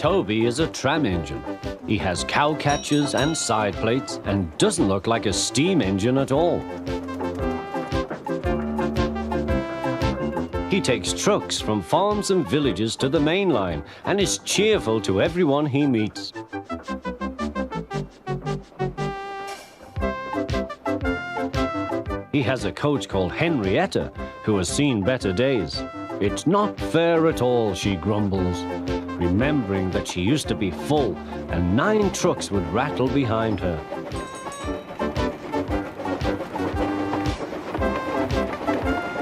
Toby is a tram engine. He has cow catchers and side plates and doesn't look like a steam engine at all. He takes trucks from farms and villages to the main line and is cheerful to everyone he meets. He has a coach called Henrietta, who has seen better days. It's not fair at all, she grumbles, remembering that she used to be full and 9 trucks would rattle behind her.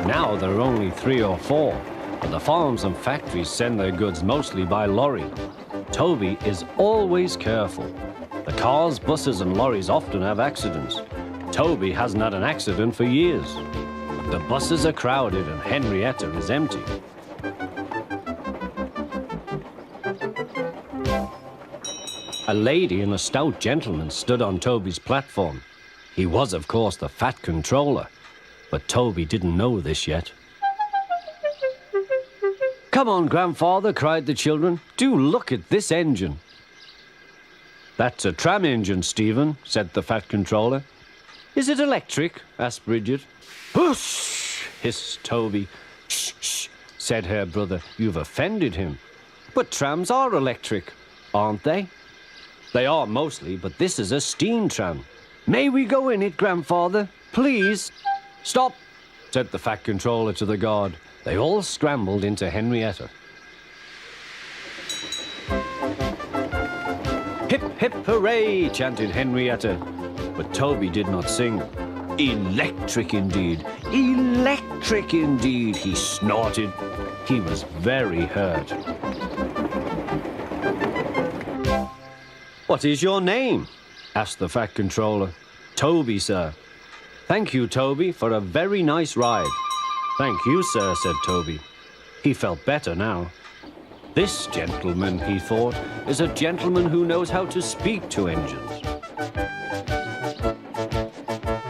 Now there are only 3 or 4, but the farms and factories send their goods mostly by lorry. Toby is always careful. The cars, buses and lorries often have accidents. Toby hasn't had an accident for years. The buses are crowded and Henrietta is empty. A lady and a stout gentleman stood on Toby's platform. He was, of course, the fat controller, but Toby didn't know this yet. "Come on, grandfather," cried the children. "Do look at this engine." "That's a tram engine, Stephen," said the fat controller. "Is it electric?" asked Bridget. "Whoosh!" hissed Toby. "Shh, shh," said her brother. "You've offended him." "But trams are electric, aren't they?" "They are mostly, but this is a steam tram." "May we go in it, grandfather? Please?" "Stop," said the fat controller to the guard. They all scrambled into Henrietta. "Hip, hip, hooray!" chanted Henrietta. But Toby did not sing. "Electric indeed! Electric indeed!" he snorted. He was very hurt. "What is your name?" asked the fat controller. "Toby, sir." "Thank you, Toby, for a very nice ride." "Thank you, sir," said Toby. He felt better now. This gentleman, he thought, is a gentleman who knows how to speak to engines.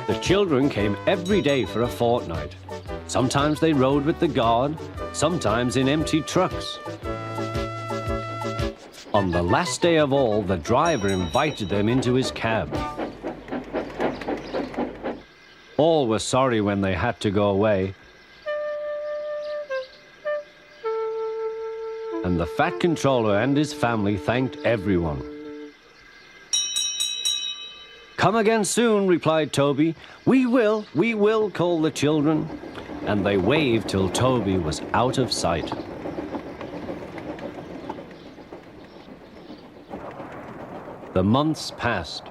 The children came every day for a fortnight. Sometimes they rode with the guard, sometimes in empty trucks. On the last day of all, the driver invited them into his cab. All were sorry when they had to go away. And the fat controller and his family thanked everyone. "Come again soon," replied Toby. We will," called the children. And they waved till Toby was out of sight. The months passed.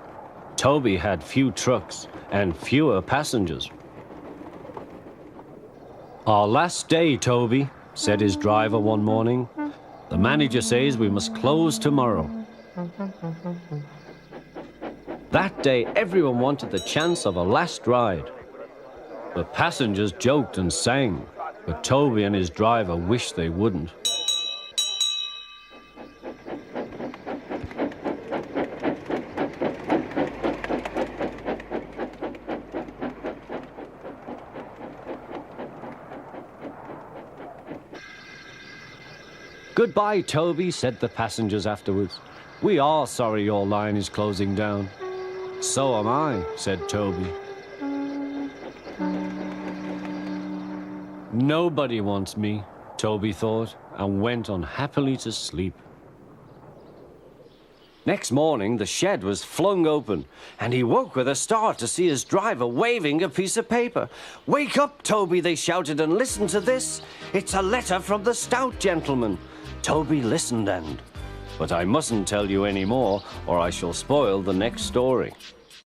Toby had few trucks and fewer passengers. "Our last day, Toby," said his driver one morning. "The manager says we must close tomorrow." That day, everyone wanted the chance of a last ride. The passengers joked and sang, but Toby and his driver wished they wouldn't. "Goodbye, Toby," said the passengers afterwards. "We are sorry your line is closing down." "So am I," said Toby. Nobody wants me, Toby thought, and went unhappily to sleep. Next morning, the shed was flung open, and he woke with a start to see his driver waving a piece of paper. "Wake up, Toby," they shouted, "and listen to this. It's a letter from the Stout gentleman." Toby listened but I mustn't tell you any more, or I shall spoil the next story.